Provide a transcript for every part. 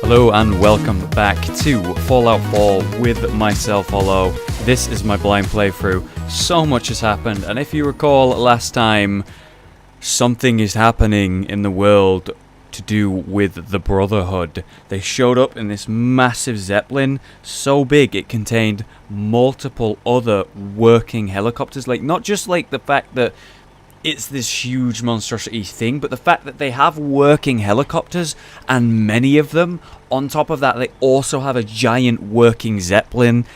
Hello and welcome back to Fallout 4 with myself, Hollow. This is my blind playthrough. So much has happened, and if you recall last time, something is happening in the world to do with the Brotherhood. They showed up in this massive Zeppelin, so big it contained multiple other working helicopters. Like, not just like the fact that it's this huge monstrosity thing, but the fact that they have working helicopters, and many of them. On top of that, they also have a giant working Zeppelin.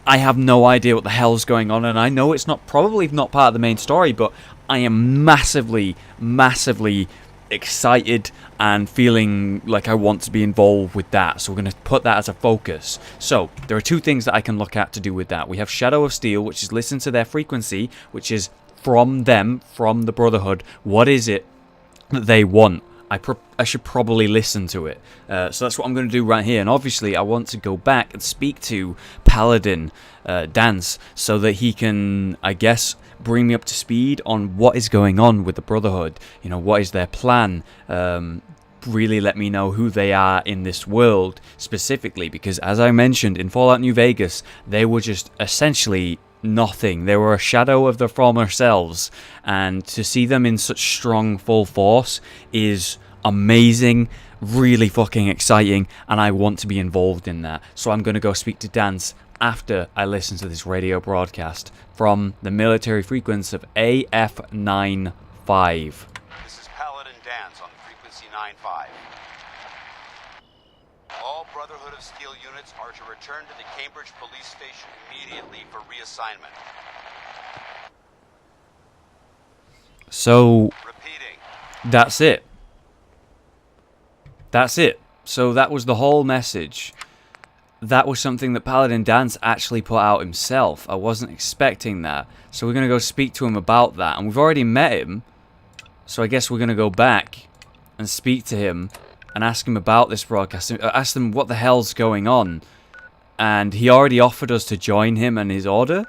I have no idea what the hell's going on, and I know it's probably not part of the main story, but I am massively excited and feeling like I want to be involved with that. So we're going to put that as a focus. So there are two things that I can look at to do with that. We have Shadow of Steel, which is listen to their frequency, which is from them, from the Brotherhood. What is it that they want? I should probably listen to it. So that's what I'm going to do right here. And obviously I want to go back and speak to Paladin Danse so that he can, I guess, bring me up to speed on what is going on with the Brotherhood. You know, what is their plan? Really let me know who they are in this world specifically, because as I mentioned in Fallout New Vegas, they were just essentially nothing. They were a shadow of their former selves, and to see them in such strong full force is amazing, really fucking exciting, and I want to be involved in that. So I'm going to go speak to Danse after I listen to this radio broadcast from the military frequency of AF95. This is Paladin Danse on frequency 95. All Brotherhood of Steel units are to return to the Cambridge police station immediately for reassignment. So, repeating. That's it. That's it. So that was the whole message. That was something that Paladin Danse actually put out himself. I wasn't expecting that. So we're going to go speak to him about that. And we've already met him. So I guess we're going to go back and speak to him and ask him about this broadcast. Ask him what the hell's going on. And he already offered us to join him and his order.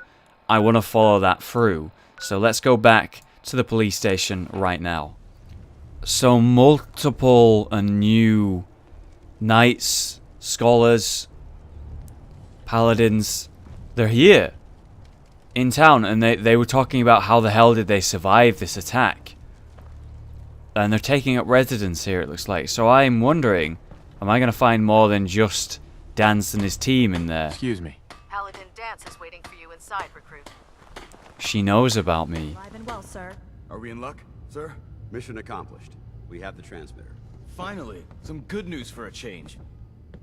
I want to follow that through. So let's go back to the police station right now. So multiple and new knights, scholars, paladins, they're here in town, and they were talking about how the hell did they survive this attack. And they're taking up residence here, it looks like. So I'm wondering, am I going to find more than just Danse and his team in there? Excuse me. Paladin Danse is waiting for you inside, recruit. She knows about me. Alive and well, sir. Are we in luck, sir? Mission accomplished. We have the transmitter. Finally, some good news for a change.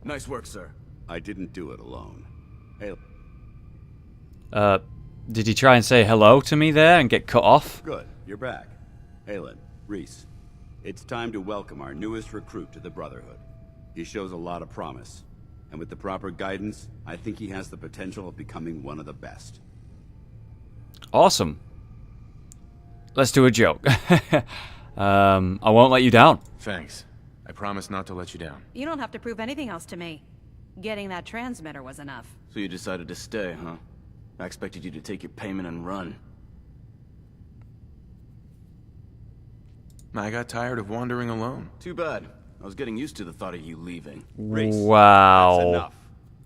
Nice work, sir. I didn't do it alone. Hey, Did he try and say hello to me there and get cut off? good. You're back. Halen, Reese. It's time to welcome our newest recruit to the Brotherhood. He shows a lot of promise. And with the proper guidance, I think he has the potential of becoming one of the best. Awesome. Let's do a joke. I won't let you down. Thanks. I promise not to let you down. You don't have to prove anything else to me. Getting that transmitter was enough. So you decided to stay, huh? I expected you to take your payment and run. I got tired of wandering alone. Too bad. I was getting used to the thought of you leaving. Reese, Wow. that's enough.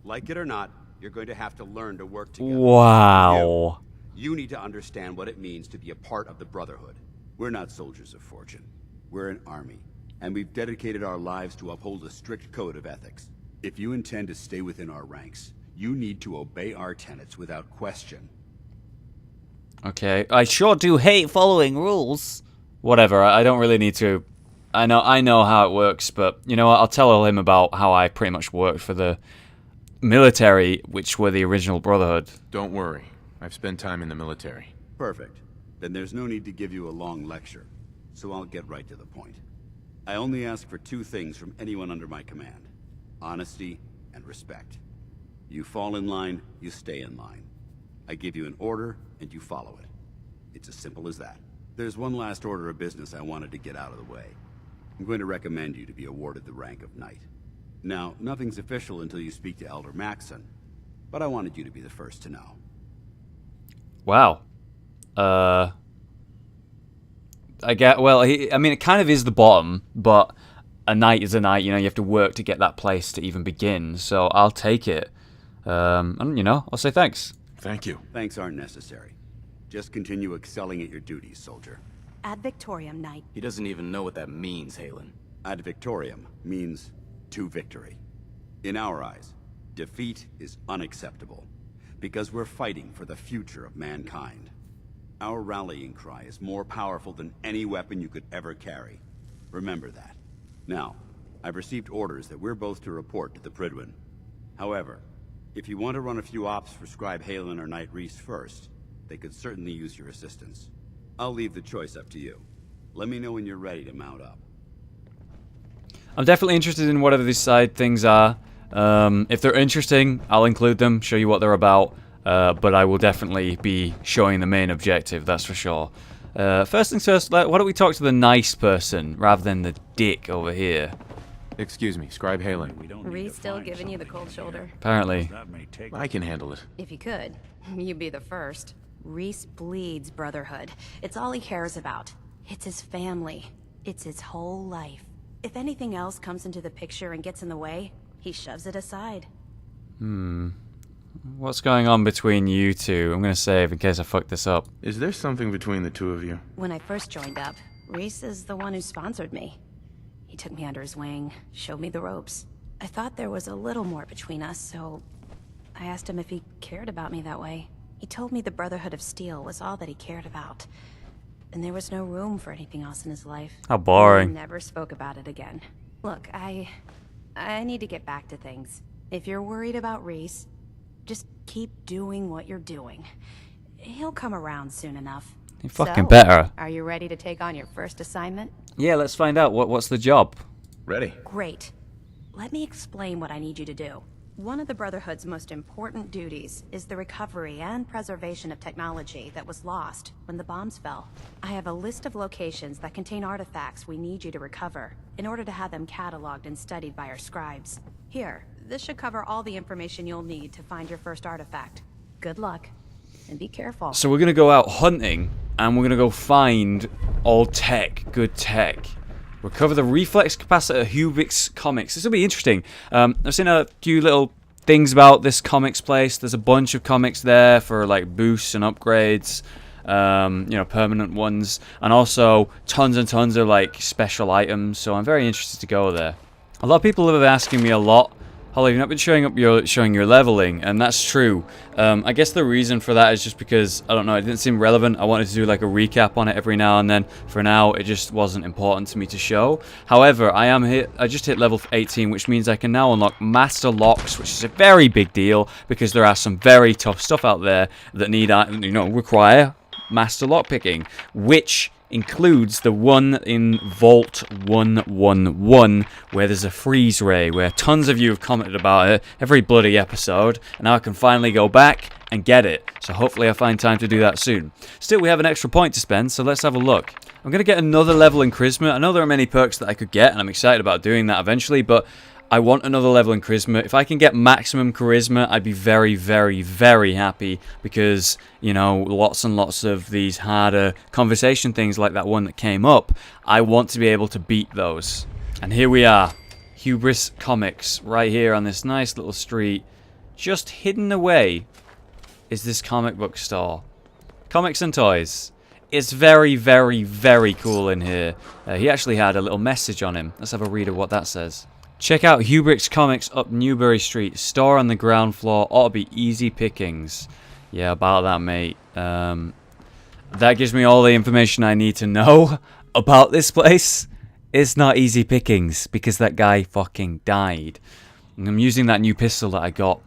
Like it or not, you're going to have to learn to work together. Wow. You need to understand what it means to be a part of the Brotherhood. We're not soldiers of fortune. We're an army, and we've dedicated our lives to uphold a strict code of ethics. If you intend to stay within our ranks, you need to obey our tenets without question. Okay. I sure do hate following rules. Whatever. I don't really need to. I know how it works, but you know what? I'll tell him about how I pretty much worked for the military, which were the original Brotherhood. Don't worry. I've spent time in the military. Perfect. Then there's no need to give you a long lecture, so I'll get right to the point. I only ask for two things from anyone under my command: honesty and respect. You fall in line, you stay in line. I give you an order, and you follow it. It's as simple as that. There's one last order of business I wanted to get out of the way. I'm going to recommend you to be awarded the rank of Knight. Now, nothing's official until you speak to Elder Maxon, but I wanted you to be the first to know. Wow. I get. Well, I mean, it kind of is the bottom, but a night is a night. You know, you have to work to get that place to even begin. So I'll take it. And, you know, I'll say thanks. Thank you. Thanks aren't necessary. Just continue excelling at your duties, soldier. Ad Victoriam, Knight. He doesn't even know what that means, Halen. Ad Victoriam means to victory. In our eyes, defeat is unacceptable, because we're fighting for the future of mankind. Our rallying cry is more powerful than any weapon you could ever carry. Remember that. Now, I've received orders that we're both to report to the Prydwen. However, if you want to run a few ops for Scribe Halen or Knight Ririe first, they could certainly use your assistance. I'll leave the choice up to you. Let me know when you're ready to mount up. I'm definitely interested in whatever these side things are. If they're interesting, I'll include them, show you what they're about. But I will definitely be showing the main objective, that's for sure. First things first, why don't we talk to the nice person rather than the dick over here? Excuse me, Scribe Halen. Rie's still giving you the cold shoulder. Apparently. I can handle it. If you could, you'd be the first. Reese bleeds Brotherhood. It's all he cares about. It's his family. It's his whole life. If anything else comes into the picture and gets in the way, he shoves it aside. What's going on between you two? I'm gonna save in case I fuck this up. Is there something between the two of you? When I first joined up, Reese is the one who sponsored me. He took me under his wing, showed me the ropes. I thought there was a little more between us, so I asked him if he cared about me that way. He told me the Brotherhood of Steel was all that he cared about, and there was no room for anything else in his life. How boring. We never spoke about it again. Look, I need to get back to things. If you're worried about Reese, just keep doing what you're doing. He'll come around soon enough. You fucking So, better. Are you ready to take on your first assignment? Yeah, let's find out. What's the job? Ready. Great. Let me explain what I need you to do. One of the Brotherhood's most important duties is the recovery and preservation of technology that was lost when the bombs fell. I have a list of locations that contain artifacts we need you to recover in order to have them cataloged and studied by our scribes. Here, this should cover all the information you'll need to find your first artifact. Good luck, and be careful. So we're gonna go out hunting, and we're gonna go find all tech, good tech. Recover the reflex capacitor Hubris Comics. This will be interesting. I've seen a few little things about this comics place. There's a bunch of comics there for like boosts and upgrades, you know, permanent ones, and also tons and tons of like special items. So I'm very interested to go there. A lot of people have been asking me a lot, Holly, you've not been showing your leveling, and that's true. I guess the reason for that is just because, I don't know, it didn't seem relevant. I wanted to do like a recap on it every now and then. For now, it just wasn't important to me to show. However, I just hit level 18, which means I can now unlock Master Locks, which is a very big deal, because there are some very tough stuff out there that need, you know, require Master Lock picking, which includes the one in Vault 111, where there's a freeze ray, where tons of you have commented about it every bloody episode, and now I can finally go back and get it. So hopefully I find time to do that soon. Still, we have an extra point to spend, so let's have a look. I'm going to get another level in Charisma. I know there are many perks that I could get, and I'm excited about doing that eventually, but I want another level in Charisma. If I can get maximum Charisma, I'd be very, very, very happy, because, you know, lots and lots of these harder conversation things like that one that came up, I want to be able to beat those. And here we are, Hubris Comics, right here on this nice little street. Just hidden away is this comic book store. Comics and toys. It's very, very, very cool in here. He actually had a little message on him. Let's have a read of what that says. Check out Hubris Comics up Newbury Street. Store on the ground floor. Ought to be easy pickings. Yeah, about that, mate. That gives me all the information I need to know about this place. It's not easy pickings, because that guy fucking died. And I'm using that new pistol that I got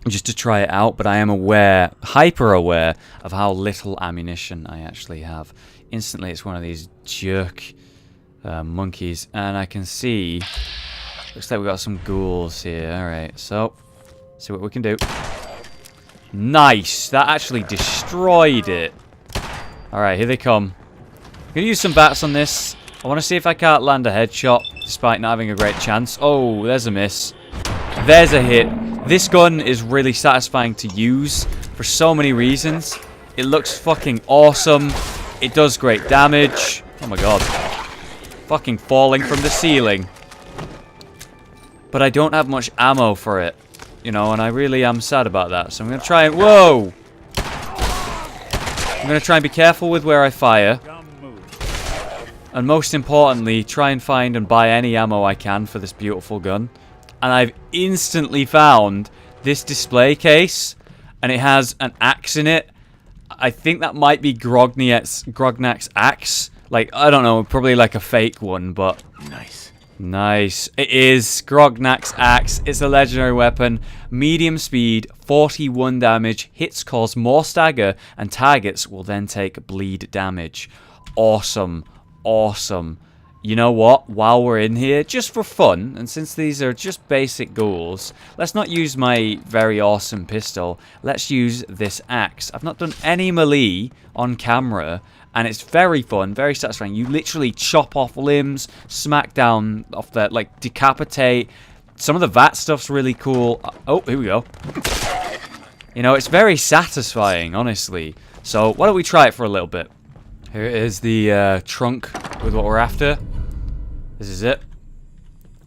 just to try it out, but I am aware, hyper aware, of how little ammunition I actually have. Instantly, it's one of these jerk monkeys, and I can see... Looks like we got some ghouls here. Alright, so see what we can do. Nice! That actually destroyed it. Alright, here they come. I'm going to use some bats on this. I want to see if I can't land a headshot, despite not having a great chance. Oh, there's a miss. There's a hit. This gun is really satisfying to use for so many reasons. It looks fucking awesome. It does great damage. Oh my god. Fucking falling from the ceiling. but I don't have much ammo for it, you know, and I really am sad about that. So I'm gonna try and whoa! I'm gonna try and be careful with where I fire, and most importantly, try and find and buy any ammo I can for this beautiful gun. And I've instantly found this display case, and it has an axe in it. I think that might be Grognak's axe. Like, I don't know, probably like a fake one, but... Nice. Nice. It is Grognak's axe. It's a legendary weapon. Medium speed, 41 damage. Hits cause more stagger, and targets will then take bleed damage. Awesome. Awesome. You know what? While we're in here, just for fun, and since these are just basic ghouls, let's not use my very awesome pistol. Let's use this axe. I've not done any melee on camera, and it's very fun, very satisfying. You literally chop off limbs, smack down off the, like, decapitate. Some of the VAT stuff's really cool. Oh, here we go. You know, it's very satisfying, honestly. So, why don't we try it for a little bit? Here is the trunk with what we're after. This is it.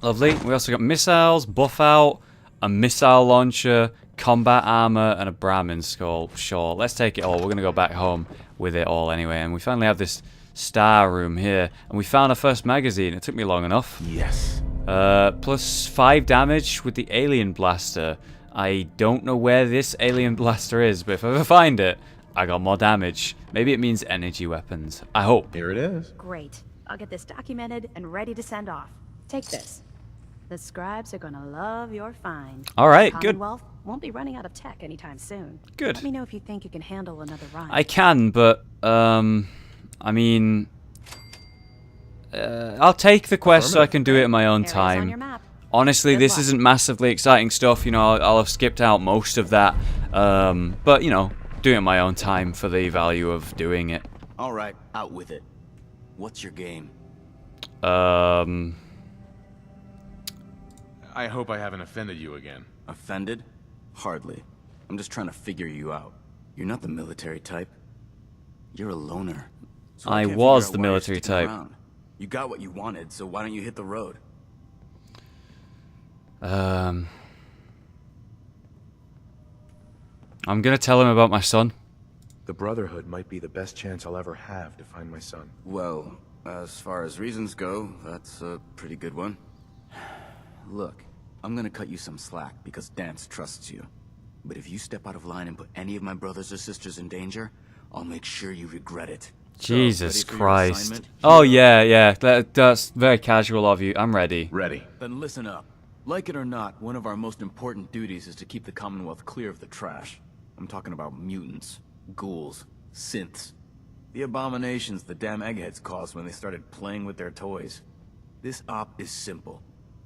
Lovely. We also got missiles, buff out, a missile launcher, combat armor, and a Brahmin skull. Sure, let's take it all. We're going to go back home with it all anyway. And we finally have this star room here. And we found our first magazine. It took me long enough. Yes. Plus 5 damage with the alien blaster. I don't know where this alien blaster is, but if I ever find it, I got more damage. Maybe it means energy weapons. I hope. Here it is. Great. I'll get this documented and ready to send off. Take this. The scribes are gonna love your find. All right, good. Commonwealth won't be running out of tech anytime soon. Good. Let me know if you think you can handle another run. I can, but, I mean... I'll take the quest so I can do it in my own Areas on your time. map. Honestly, Good this luck. isn't massively exciting stuff. You know, I'll have skipped out most of that. But, you know, do it in my own time for the value of doing it. All right, out with it. What's your game? I hope I haven't offended you again. Offended? Hardly. I'm just trying to figure you out. You're not the military type. You're a loner. So I can't was figure out the why you're military sticking type. around. You got what you wanted, so why don't you hit the road? I'm gonna tell him about my son. The Brotherhood might be the best chance I'll ever have to find my son. Well, as far as reasons go, that's a pretty good one. Look, I'm gonna cut you some slack because Dance trusts you. But if you step out of line and put any of my brothers or sisters in danger, I'll make sure you regret it. Jesus ready for your Christ. assignment? Oh, yeah. That's very casual of you. I'm ready. Ready. Then listen up. Like it or not, one of our most important duties is to keep the Commonwealth clear of the trash. I'm talking about mutants, ghouls, synths. The abominations the damn eggheads caused when they started playing with their toys. This op is simple.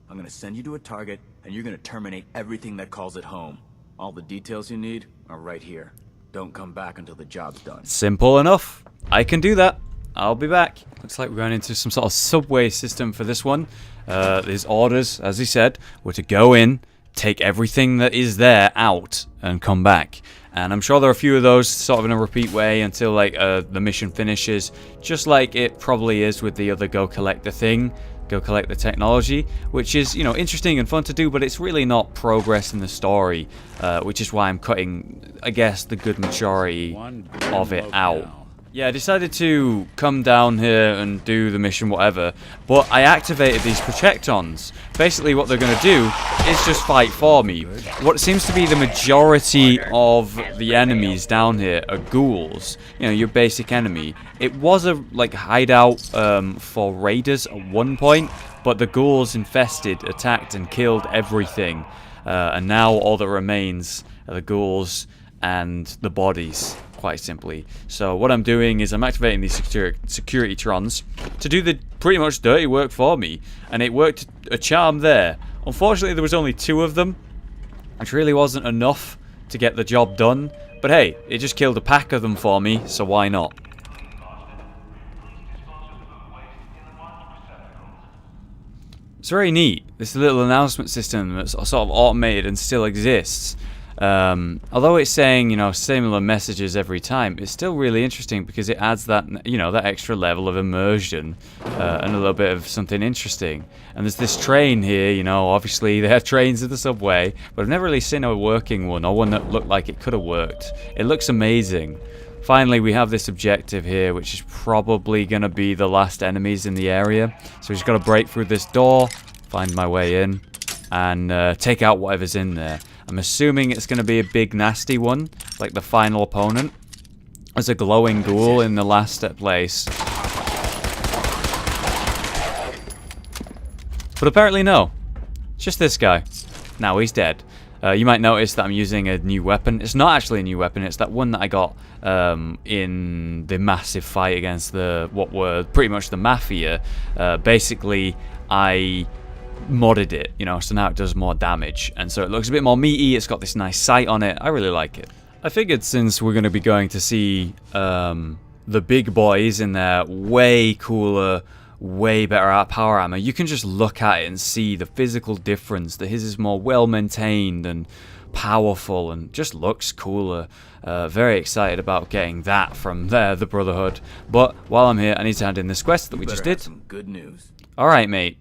I'm gonna send you to a target, and you're gonna terminate everything that calls it home. All the details you need are right here. Don't come back until the job's done. Simple enough. I can do that. I'll be back. Looks like we're going into some sort of subway system for this one. His orders, as he said, were to go in, take everything that is there out, and come back. And I'm sure there are a few of those sort of in a repeat way until like the mission finishes, just like it probably is with the other Go Collect the thing, Go Collect the technology, which is, you know, interesting and fun to do, but it's really not progress in the story, which is why I'm cutting, I guess, the good majority of it out. Yeah, I decided to come down here and do the mission, whatever, but I activated these projectons. Basically what they're going to do is just fight for me. What seems to be the majority of the enemies down here are ghouls, you know, your basic enemy. It was a like hideout for raiders at one point, but the ghouls infested, attacked and killed everything. And now all that remains are the ghouls and the bodies, quite simply. So what I'm doing is I'm activating these security trons to do the pretty much dirty work for me, and it worked a charm there. Unfortunately, there was only 2 of them, which really wasn't enough to get the job done, but hey, it just killed a pack of them for me, so why not? It's very neat, this little announcement system that's sort of automated and still exists. Although it's saying, you know, similar messages every time, it's still really interesting because it adds that, you know, that extra level of immersion and a little bit of something interesting. And there's this train here, you know, obviously they have trains in the subway, but I've never really seen a working one or one that looked like it could have worked. It looks amazing. Finally, we have this objective here, which is probably going to be the last enemies in the area. So we just got to break through this door, find my way in, and take out whatever's in there. I'm assuming it's going to be a big nasty one, like the final opponent. There's a glowing ghoul in the last place. But apparently no. It's just this guy. Now he's dead. You might notice that I'm using a new weapon. It's not actually a new weapon, it's that one that I got in the massive fight against what were pretty much the Mafia. Basically, I modded it, you know, so now it does more damage, and so it looks a bit more meaty. It's got this nice sight on it. I really like it. I figured since we're going to be going to see the big boys in their way cooler, way better power armor, you can just look at it and see the physical difference, that his is more well maintained and powerful and just looks cooler. Very excited about getting that from the Brotherhood. But while I'm here, I need to hand in this quest that we just did. Some good news. Alright, mate.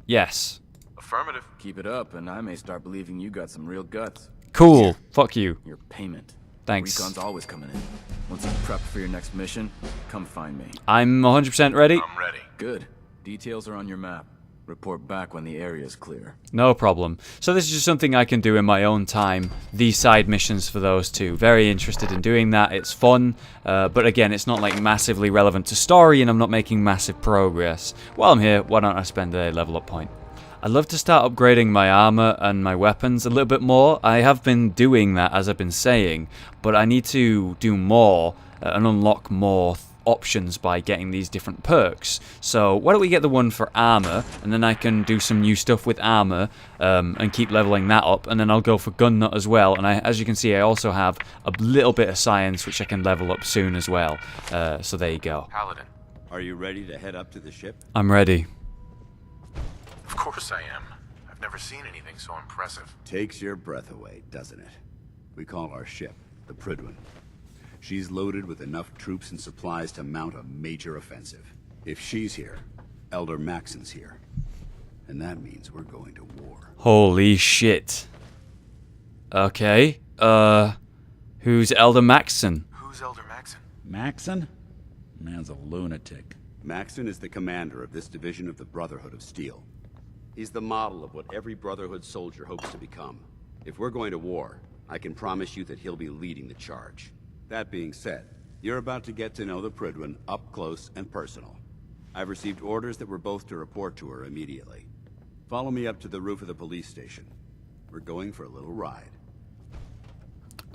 Yes. Affirmative. Keep it up, and I may start believing you got some real guts. Cool. Fuck you. Your payment. Thanks. Recon's always coming in. Once you prep for your next mission, come find me. I'm 100% ready. I'm ready. Good. Details are on your map. Report back when the area is clear. No problem. So this is just something I can do in my own time. These side missions for those two. Very interested in doing that. It's fun. But again, it's not like massively relevant to story, and I'm not making massive progress. While I'm here, why don't I spend a level up point? I'd love to start upgrading my armor and my weapons a little bit more. I have been doing that, as I've been saying, but I need to do more and unlock more options by getting these different perks. So why don't we get the one for armor, and then I can do some new stuff with armor and keep leveling that up, and then I'll go for gun nut as well. And as you can see, I also have a little bit of science which I can level up soon as well. So there you go. Paladin. Are you ready to head up to the ship? I'm ready. Of course I am. I've never seen anything so impressive. Takes your breath away, doesn't it? We call our ship the Prydwen. She's loaded with enough troops and supplies to mount a major offensive. If she's here, Elder Maxon's here. And that means we're going to war. Holy shit. Okay. Who's Elder Maxon? Who's Elder Maxon? Maxon? Man's a lunatic. Maxon is the commander of this division of the Brotherhood of Steel. He's the model of what every Brotherhood soldier hopes to become. If we're going to war, I can promise you that he'll be leading the charge. That being said, you're about to get to know the Prydwen up close and personal. I've received orders that we're both to report to her immediately. Follow me up to the roof of the police station. We're going for a little ride.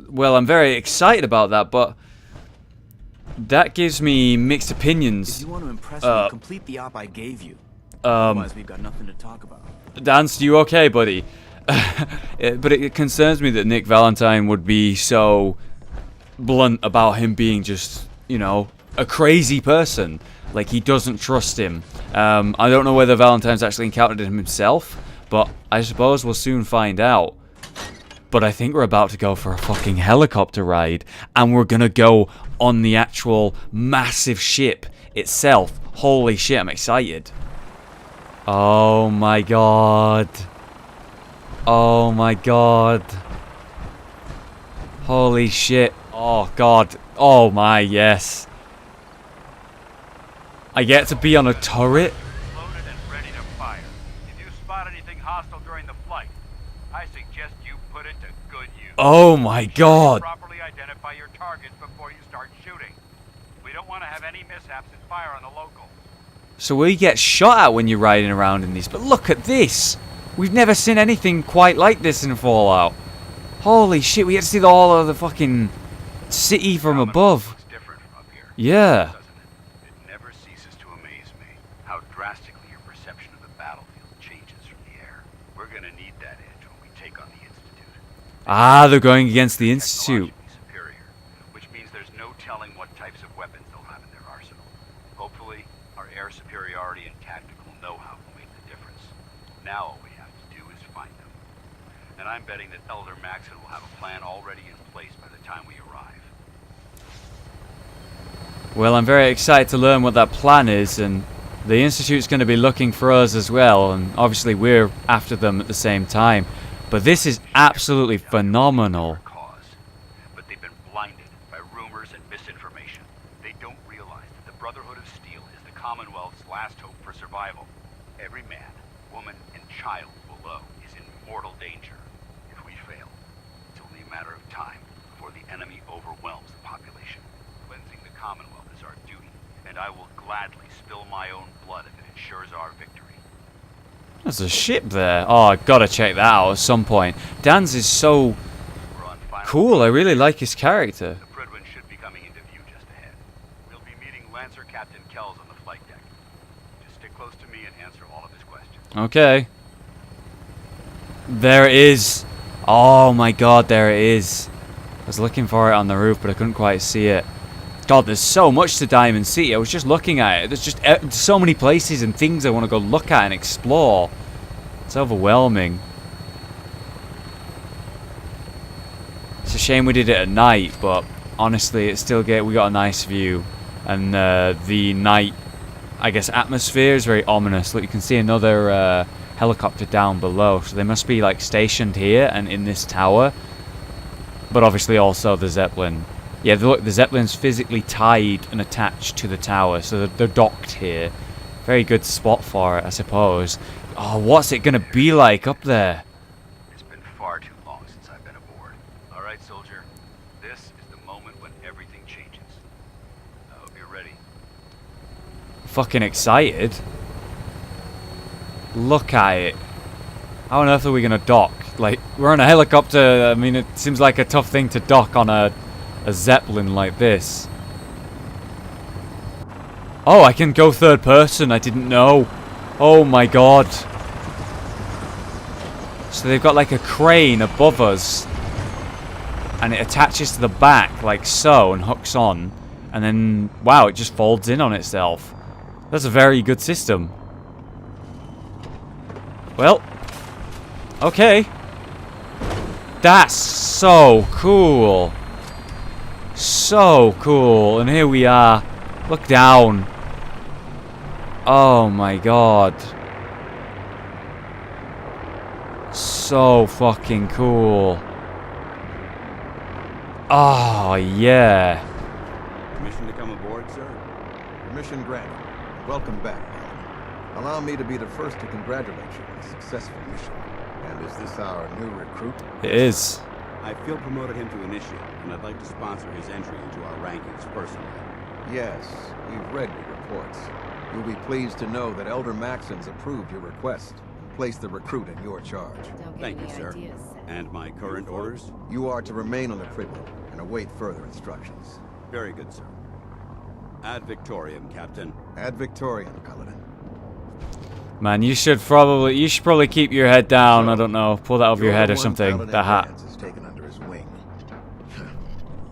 Well, I'm very excited about that, but that gives me mixed opinions. If you want to impress me, complete the op I gave you. Otherwise, we've got nothing to talk about. Dance, you okay, buddy? But it concerns me that Nick Valentine would be so blunt about him being just, you know, a crazy person. Like, he doesn't trust him. I don't know whether Valentine's actually encountered him himself, but I suppose we'll soon find out. But I think we're about to go for a fucking helicopter ride, and we're gonna go on the actual massive ship itself. Holy shit, I'm excited. Oh my god. Oh my god. Holy shit. Oh god. Oh my, yes. I get to be on a turret? Loaded and ready to fire. If you spot anything hostile during the flight, I suggest you put it to good use. Oh my god. Properly identify your targets before you start shooting. We don't want to have any mishaps and fire on the local. So we get shot at when you're riding around in these, but look at this! We've never seen anything quite like this in Fallout. Holy shit, we get to see all of the fucking city from above. Looks different from up here. Yeah. Doesn't it? It never ceases to amaze me how drastically your perception of the battlefield changes from the air. We're gonna need that edge when we take on the Institute. Ah, they're going against the Institute. Technologically superior, which means there's no telling what types of weapons they'll have in their arsenal. Hopefully, our air superiority and tactical know-how will make the difference. Now all we have to do is find them. And I'm betting that Elder Maxon will have a plan already in place by the time we arrive. Well, I'm very excited to learn what that plan is, and the Institute's going to be looking for us as well, and obviously we're after them at the same time. But this is absolutely phenomenal. But they've been blinded by rumors and misinformation. They don't realize that the Brotherhood of Steel is the Commonwealth's last hope for survival. Every man, woman, and child below is in mortal danger. If we fail, it's only a matter of time before the enemy overwhelms the population. Cleansing the Commonwealth is our duty, and I will gladly spill my own blood if it ensures our victory. There's a ship there. Oh, I gotta check that out at some point. Dan's is so cool. I really like his character. The Prydwen should be coming into view just ahead. We'll be meeting Lancer Captain Kells on the flight deck. Just stick close to me and answer all of his questions. Okay. There it is. Oh my god, there it is. I was looking for it on the roof, but I couldn't quite see it. God, there's so much to Diamond City. I was just looking at it. There's just so many places and things I want to go look at and explore. It's overwhelming. It's a shame we did it at night, but honestly, it's still we got a nice view. And the night, I guess, atmosphere is very ominous. Look, you can see another helicopter down below. So they must be like stationed here and in this tower. But obviously also the Zeppelin. Yeah, look, the Zeppelin's physically tied and attached to the tower, so they're docked here. Very good spot for it, I suppose. Oh, what's it gonna be like up there? It's been far too long since I've been aboard. All right, soldier. This is the moment when everything changes. I hope you're ready. Fucking excited. Look at it. How on earth are we gonna dock? Like, we're on a helicopter. I mean, it seems like a tough thing to dock on a Zeppelin like this. Oh, I can go third person. I didn't know. Oh my god. So they've got like a crane above us, and it attaches to the back like so and hooks on, and then wow, it just folds in on itself. That's a very good system. Well, okay. That's so cool. So cool. And here we are. Look down. Oh my god. So fucking cool. Oh yeah. Permission to come aboard, sir? Permission granted. Welcome back. Allow me to be the first to congratulate you on a successful mission. And is this our new recruit? It is. I feel promoted him to initiate, and I'd like to sponsor his entry into our rankings personally. Yes, we've read your reports. You'll be pleased to know that Elder Maxon's approved your request and placed the recruit in your charge. Thank you, sir. And my current orders? You are to remain on the Prydwen and await further instructions. Very good, sir. Ad Victoriam, Captain. Ad Victoriam, Paladin. Man, you should probably keep your head down. I don't know, pull that over your head or something. Paladin That hat. Dan's is taken under his wing.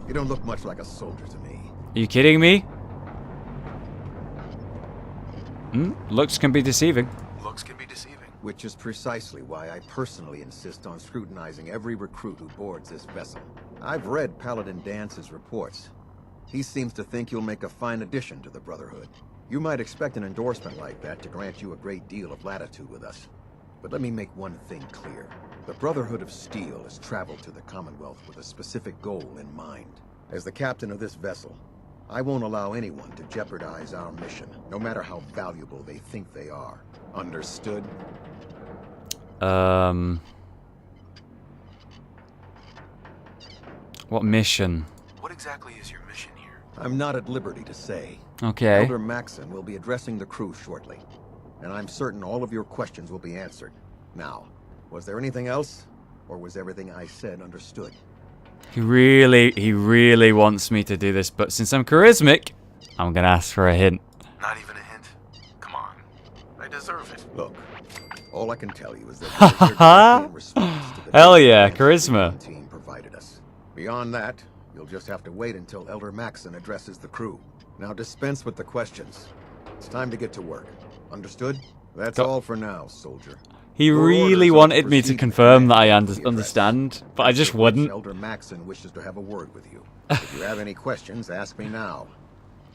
You don't look much like a soldier to me. Are you kidding me? Looks can be deceiving. Looks can be deceiving. Which is precisely why I personally insist on scrutinizing every recruit who boards this vessel. I've read Paladin Dance's reports. He seems to think you'll make a fine addition to the Brotherhood. You might expect an endorsement like that to grant you a great deal of latitude with us. But let me make one thing clear. The Brotherhood of Steel has traveled to the Commonwealth with a specific goal in mind. As the captain of this vessel, I won't allow anyone to jeopardize our mission, no matter how valuable they think they are. Understood? What mission? What exactly is your mission here? I'm not at liberty to say. Okay. Elder Maxon will be addressing the crew shortly, and I'm certain all of your questions will be answered. Now, was there anything else, or was everything I said understood? He really wants me to do this, but since I'm charismatic, I'm gonna ask for a hint. Not even a hint? Come on. I deserve it. Look, all I can tell you is that we're here directly in response to the Hell yeah, the charisma. team provided us. Beyond that, you'll just have to wait until Elder Maxon addresses the crew. Now dispense with the questions. It's time to get to work. Understood? That's all for now, soldier. He Your really orders are wanted me to proceed confirm with that I the address. understand, but I just wouldn't. Elder Maxon wishes to have a word with you. If you have any questions, ask me now.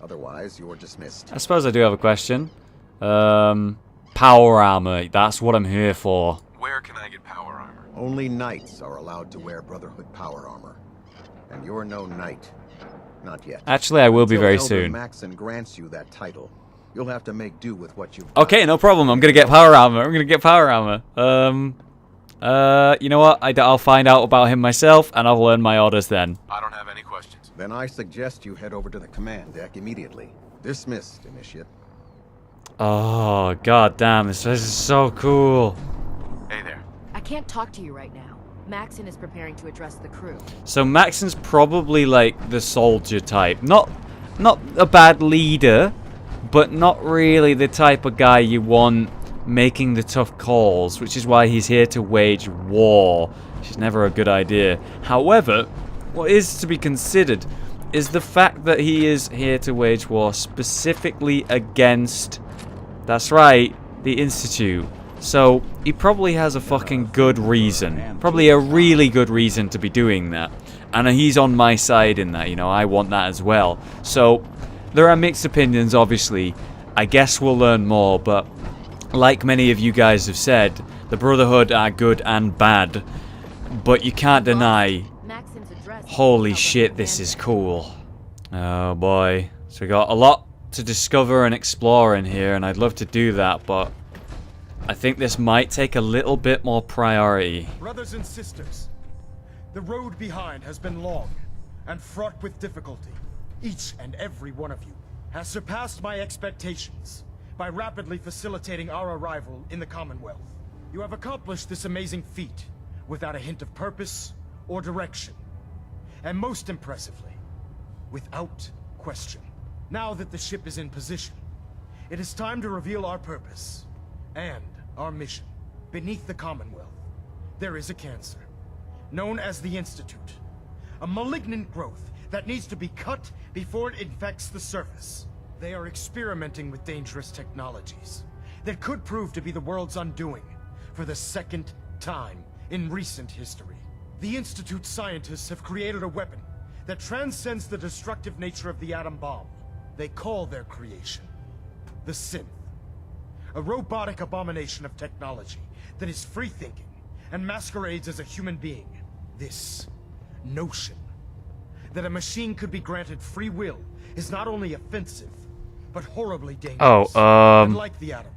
Otherwise, you're dismissed. I suppose I do have a question. Power armor, that's what I'm here for. Where can I get power armor? Only knights are allowed to wear Brotherhood power armor. And you're no knight. Not yet. Actually, I will be Until very Elder soon. Maxon grants you that title, you'll have to make do with what you've Okay, no problem. I'm gonna get power armor. I'm gonna get power armor. You know what? I'll find out about him myself, and I'll learn my orders then. I don't have any questions. Then I suggest you head over to the command deck immediately. Dismissed, Initiate. Oh, god damn, this place is so cool. Hey there. I can't talk to you right now. Maxon is preparing to address the crew. So Maxon's probably like the soldier type. Not a bad leader, but not really the type of guy you want making the tough calls, which is why he's here to wage war, which is never a good idea. However, what is to be considered is the fact that he is here to wage war specifically against, that's right, the Institute. So he probably has a fucking good reason, probably a really good reason to be doing that. And he's on my side in that, you know, I want that as well. So there are mixed opinions, obviously. I guess we'll learn more, but like many of you guys have said, the Brotherhood are good and bad, but you can't deny, Maxon's address. holy shit, this is cool. Oh boy. So we got a lot to discover and explore in here, and I'd love to do that, but I think this might take a little bit more priority. Brothers and sisters, the road behind has been long and fraught with difficulty. Each and every one of you has surpassed my expectations by rapidly facilitating our arrival in the Commonwealth. You have accomplished this amazing feat without a hint of purpose or direction. And most impressively, without question. Now that the ship is in position, it is time to reveal our purpose and our mission. Beneath the Commonwealth, there is a cancer, known as the Institute. A malignant growth that needs to be cut before it infects the surface. They are experimenting with dangerous technologies that could prove to be the world's undoing for the second time in recent history. The Institute scientists have created a weapon that transcends the destructive nature of the atom bomb. They call their creation the Synth. A robotic abomination of technology that is free-thinking and masquerades as a human being. This notion that a machine could be granted free will is not only offensive, but horribly dangerous. Like the atom,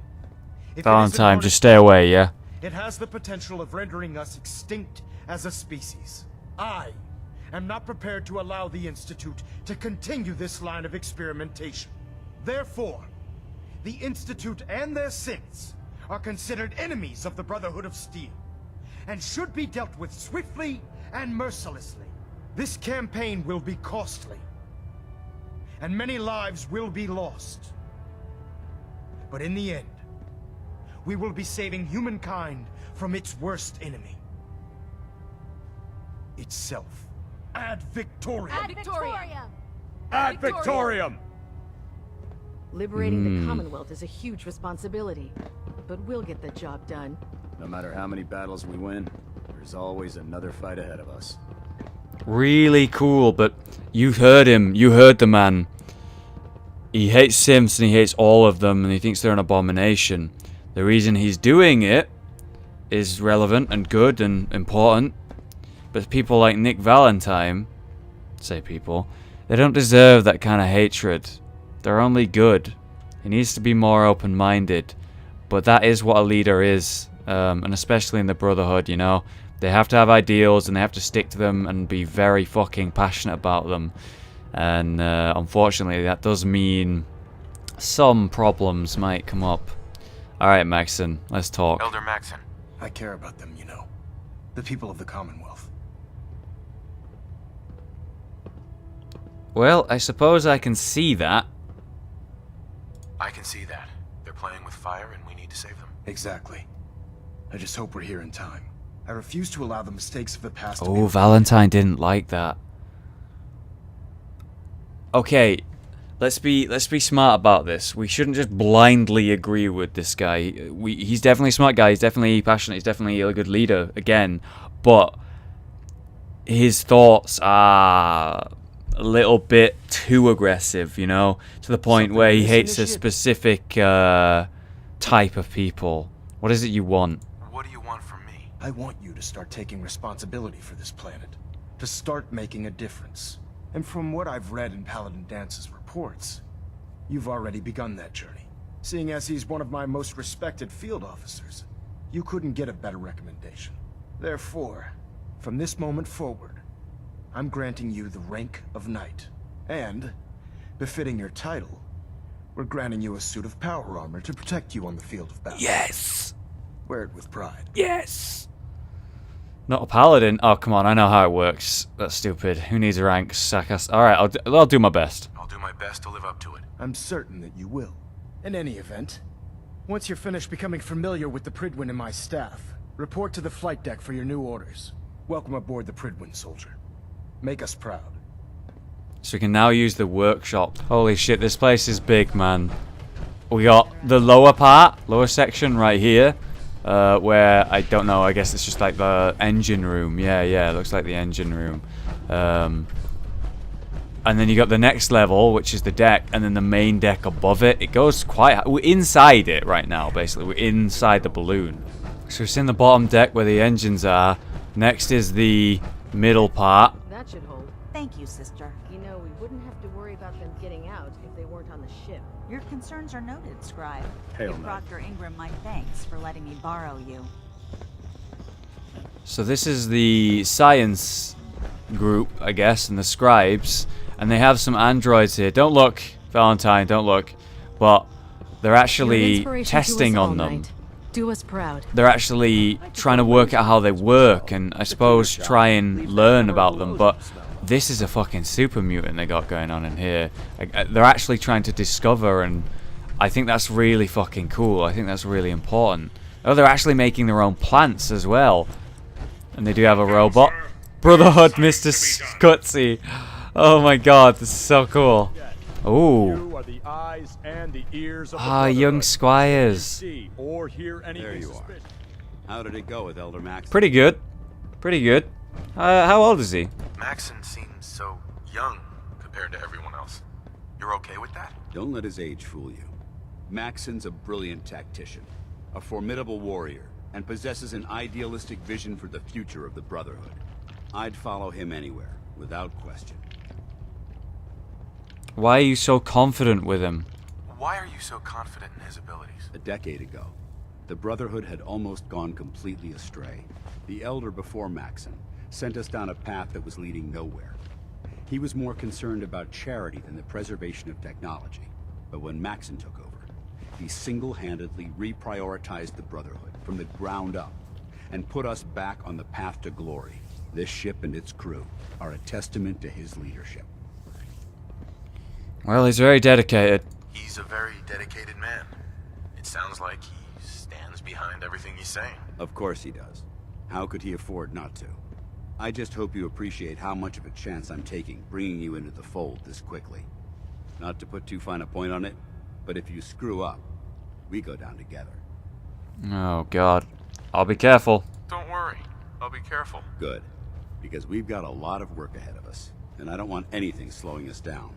Valentine, just stay away, yeah? It has the potential of rendering us extinct as a species. I am not prepared to allow the Institute to continue this line of experimentation. Therefore, the Institute and their synths are considered enemies of the Brotherhood of Steel, and should be dealt with swiftly and mercilessly. This campaign will be costly, and many lives will be lost. But in the end, we will be saving humankind from its worst enemy. Itself. Ad Victoriam! Ad Victoriam! Ad Victoriam! Liberating the Commonwealth is a huge responsibility, but we'll get the job done. No matter how many battles we win, there's always another fight ahead of us. Really cool, but you heard him. You heard the man. He hates Sims and he hates all of them, and he thinks they're an abomination. The reason he's doing it is relevant and good and important, but people like Nick Valentine, say people, they don't deserve that kind of hatred. They're only good. He needs to be more open-minded, but that is what a leader is, and especially in the Brotherhood, you know. They have to have ideals and they have to stick to them and be very fucking passionate about them. And unfortunately, that does mean some problems might come up. Alright, Maxon, let's talk. Elder Maxon. I care about them, you know. The people of the Commonwealth. Well, I suppose I can see that. I can see that. They're playing with fire and we need to save them. Exactly. I just hope we're here in time. I refuse to allow the mistakes of the past Oh, Valentine didn't like that. Okay, let's be smart about this. We shouldn't just blindly agree with this guy. He's definitely a smart guy. He's definitely passionate. He's definitely a good leader. Again, but his thoughts are a little bit too aggressive, you know, to the point where he hates a specific type of people. What is it you want? What do you want from me? I want you to start taking responsibility for this planet. To start making a difference. And from what I've read in Paladin Dance's reports, you've already begun that journey. Seeing as he's one of my most respected field officers, you couldn't get a better recommendation. Therefore, from this moment forward, I'm granting you the rank of Knight. And, befitting your title, we're granting you a suit of power armor to protect you on the field of battle. Yes! Wear it with pride. Yes! Not a paladin? Oh, come on, I know how it works. That's stupid. Who needs ranks? Sarcastic. Alright, I'll do my best. I'll do my best to live up to it. I'm certain that you will. In any event, once you're finished becoming familiar with the Prydwen and my staff, report to the flight deck for your new orders. Welcome aboard the Prydwen, soldier. Make us proud. So we can now use the workshop. Holy shit, this place is big, man. We got the lower section right here, where, I don't know, I guess it's just like the engine room. Yeah, it looks like the engine room. And then you got the next level, which is the deck, and then the main deck above it. It goes quite high. We're inside it right now, basically. We're inside the balloon. So it's in the bottom deck where the engines are. Next is the middle part. That should hold. Thank you, sister. You know, we wouldn't have to worry about them getting out if they weren't on the ship. Your concerns are noted, Scribe. Hail Give Proctor Ingram my thanks for letting me borrow you. So this is the science group, I guess, and the scribes. And they have some androids here. Don't look, Valentine, don't look. But they're actually testing on them. Do us proud. They're actually trying to work out how they work and I suppose try and learn about them, but this is a fucking super mutant they got going on in here. They're actually trying to discover, and I think that's really fucking cool. I think that's really important. Oh, they're actually making their own plants as well. And they do have a robot. Brotherhood, Mr. Scutsy. Oh my god, this is so cool. Ooh. Young squires. There you are. How did it go with Elder Maxon? Pretty good. Pretty good. How old is he? Maxon seems so young compared to everyone else. You're okay with that? Don't let his age fool you. Maxon's a brilliant tactician, a formidable warrior, and possesses an idealistic vision for the future of the Brotherhood. I'd follow him anywhere, without question. Why are you so confident with him? Why are you so confident in his abilities? A decade ago, the Brotherhood had almost gone completely astray. The Elder before Maxon sent us down a path that was leading nowhere. He was more concerned about charity than the preservation of technology. But when Maxon took over, he single-handedly reprioritized the Brotherhood from the ground up and put us back on the path to glory. This ship and its crew are a testament to his leadership. Well, he's very dedicated. He's a very dedicated man. It sounds like he stands behind everything he's saying. Of course he does. How could he afford not to? I just hope you appreciate how much of a chance I'm taking bringing you into the fold this quickly. Not to put too fine a point on it, but if you screw up, we go down together. Oh, God. I'll be careful. Don't worry. I'll be careful. Good. Because we've got a lot of work ahead of us, and I don't want anything slowing us down.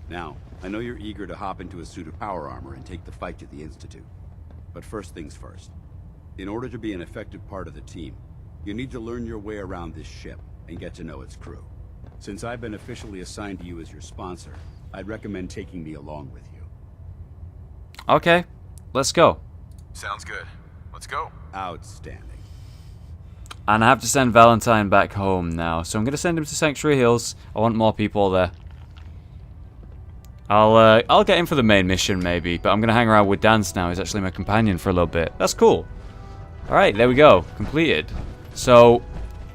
Now, I know you're eager to hop into a suit of power armor and take the fight to the Institute. But first things first. In order to be an effective part of the team, you need to learn your way around this ship and get to know its crew. Since I've been officially assigned to you as your sponsor, I'd recommend taking me along with you. Okay, let's go. Sounds good. Let's go. Outstanding. And I have to send Valentine back home now, so I'm going to send him to Sanctuary Hills. I want more people there. I'll get him for the main mission maybe, but I'm going to hang around with Dance now. He's actually my companion for a little bit. That's cool. Alright, there we go. Completed. So,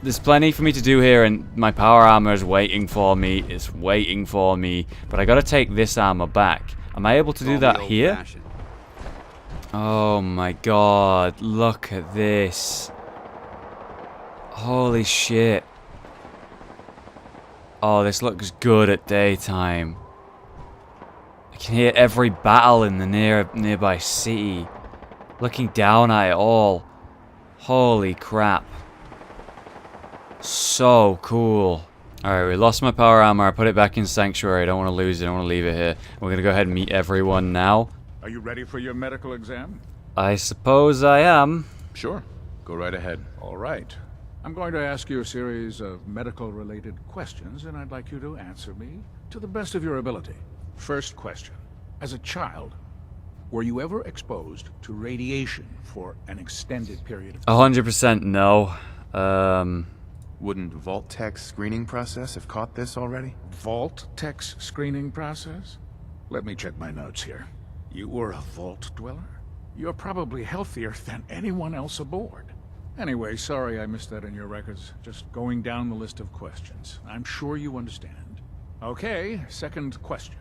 there's plenty for me to do here, and my power armor is waiting for me. It's waiting for me. But I got to take this armor back. Am I able to do that here? Oh my god. Look at this. Holy shit. Oh, this looks good at daytime. I can hear every battle in the nearby city. Looking down at it all. Holy crap. So cool. Alright, we lost my power armor. I put it back in Sanctuary. I don't want to lose it. I don't want to leave it here. We're going to go ahead and meet everyone now. Are you ready for your medical exam? I suppose I am. Sure. Go right ahead. All right. I'm going to ask you a series of medical-related questions, and I'd like you to answer me to the best of your ability. First question. As a child, were you ever exposed to radiation for an extended period of time? 100% no. Wouldn't Vault Tech's screening process have caught this already? Vault Tech's screening process? Let me check my notes here. You were a Vault dweller? You're probably healthier than anyone else aboard. Anyway, sorry I missed that in your records. Just going down the list of questions. I'm sure you understand. Okay, second question.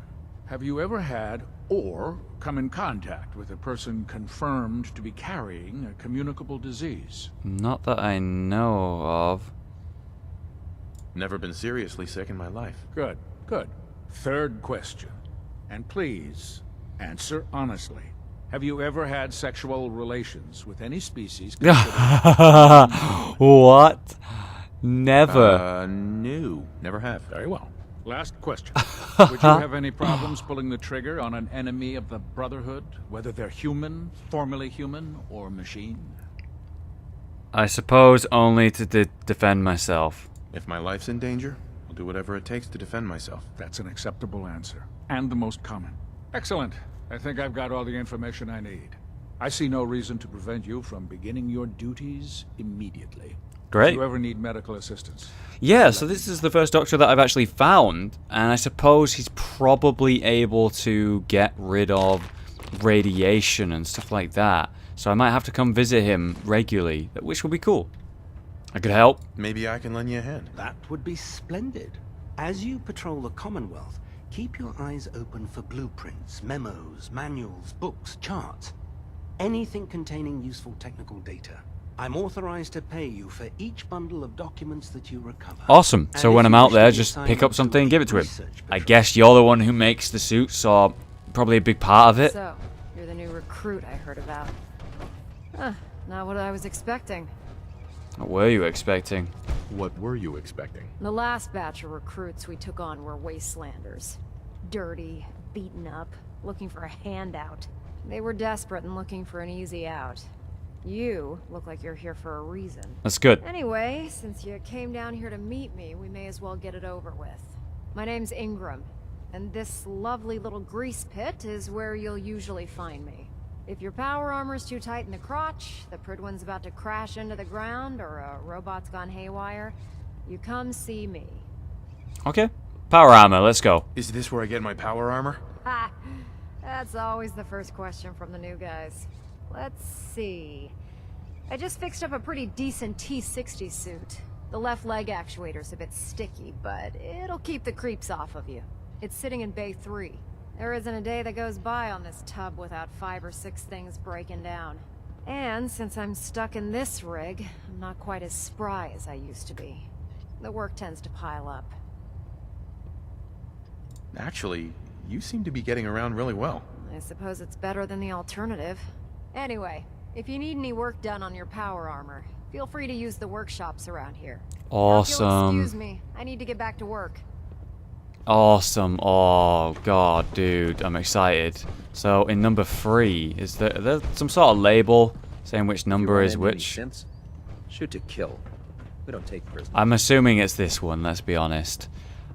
Have you ever had or come in contact with a person confirmed to be carrying a communicable disease? Not that I know of. Never been seriously sick in my life. Good, good. Third question. And please, answer honestly. Have you ever had sexual relations with any species considered... What? Never. No. Never have. Very well. Last question. Would you have any problems pulling the trigger on an enemy of the Brotherhood, whether they're human, formerly human, or machine? I suppose only to defend myself. If my life's in danger, I'll do whatever it takes to defend myself. That's an acceptable answer. And the most common. Excellent. I think I've got all the information I need. I see no reason to prevent you from beginning your duties immediately. Great. Do you ever need medical assistance? Yeah, so this is the first doctor that I've actually found, and I suppose he's probably able to get rid of radiation and stuff like that. So I might have to come visit him regularly, which would be cool. I could help. Maybe I can lend you a hand. That would be splendid. As you patrol the Commonwealth, keep your eyes open for blueprints, memos, manuals, books, charts. Anything containing useful technical data. I'm authorized to pay you for each bundle of documents that you recover. Awesome. And So if when I'm you out wish to there, be just assigned pick up to something and give it to him. research I patrol. guess you're the one who makes the suits, so probably a big part of it. So, you're the new recruit I heard about. Huh, not what I was expecting. What were you expecting? What were you expecting? The last batch of recruits we took on were wastelanders. Dirty, beaten up, looking for a handout. They were desperate and looking for an easy out. You look like you're here for a reason. That's good. Anyway, since you came down here to meet me, we may as well get it over with. My name's Ingram, and this lovely little grease pit is where you'll usually find me. If your power armor's too tight in the crotch, the Prydwen's about to crash into the ground, or a robot's gone haywire, you come see me. Okay. Power armor, let's go. Is this where I get my power armor? Ha! That's always the first question from the new guys. Let's see. I just fixed up a pretty decent T-60 suit. The left leg actuator's a bit sticky, but it'll keep the creeps off of you. It's sitting in Bay 3. There isn't a day that goes by on this tub without 5 or 6 things breaking down. And since I'm stuck in this rig, I'm not quite as spry as I used to be. The work tends to pile up. Actually, you seem to be getting around really well. I suppose it's better than the alternative. Anyway, if you need any work done on your power armor, feel free to use the workshops around here. Awesome. Now, if you'll excuse me, I need to get back to work. Awesome. Oh, God, dude. I'm excited. So, in number 3, is there some sort of label saying which number is which? Shoot to kill. We don't take prisoners. I'm assuming it's this one, let's be honest.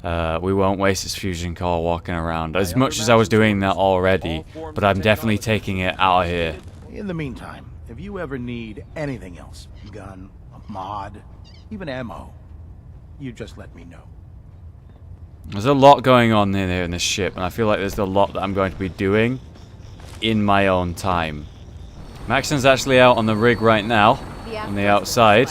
We won't waste its fusion core walking around, as much as I was doing that already, but I'm definitely taking it out of here. In the meantime, if you ever need anything else, gun, a mod, even ammo, you just let me know. There's a lot going on in here in this ship, and I feel like there's a lot that I'm going to be doing in my own time. Maxon's actually out on the rig right now, on the outside.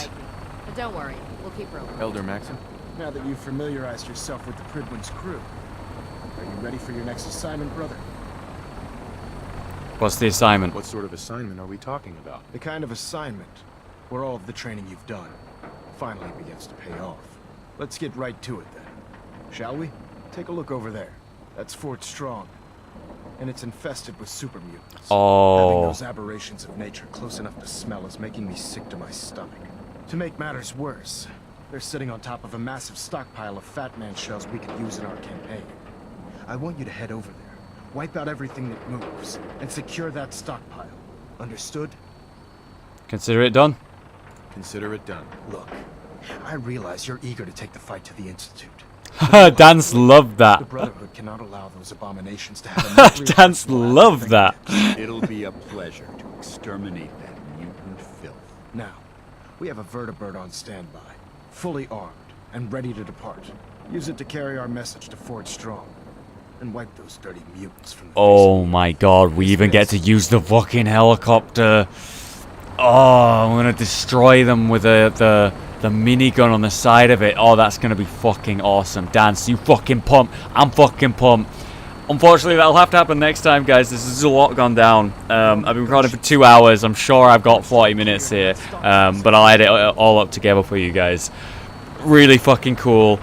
But don't worry, we'll keep rolling. Elder Maxon? Now that you've familiarized yourself with the Prydwen's crew, are you ready for your next assignment, brother? What's the assignment? What sort of assignment are we talking about? The kind of assignment where all of the training you've done finally begins to pay off. Let's get right to it then. Shall we? Take a look over there. That's Fort Strong. and it's infested with super mutants. Oh. Having those aberrations of nature close enough to smell is making me sick to my stomach. To make matters worse, they're sitting on top of a massive stockpile of Fat Man shells we could use in our campaign. I want you to head over there, wipe out everything that moves, and secure that stockpile. Understood? Consider it done. Consider it done. Look, I realize you're eager to take the fight to the Institute. Dance loved The that. Brotherhood cannot allow those abominations to have a nuclear Dance arsenal loved at that. their fingertips. It'll be a pleasure to exterminate that mutant filth. Now, we have a vertibird on standby, fully armed and ready to depart. Use it to carry our message to Fort Strong, and wipe those dirty mutants from the Oh my god, we even get to use the fucking helicopter. Oh, I'm gonna destroy them with the minigun on the side of it. Oh, that's gonna be fucking awesome. Dance, you fucking pump. I'm fucking pumped. Unfortunately, that'll have to happen next time, guys. This is a lot gone down. I've been recording for 2 hours. I'm sure I've got 40 minutes here, but I'll edit it all up together for you guys. Really fucking cool.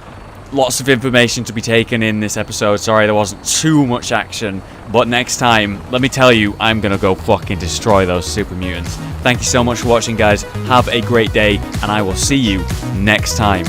Lots of information to be taken in this episode. Sorry there wasn't too much action, but next time, let me tell you, I'm gonna go fucking destroy those super mutants. Thank you so much for watching, guys. Have a great day, and I will see you next time.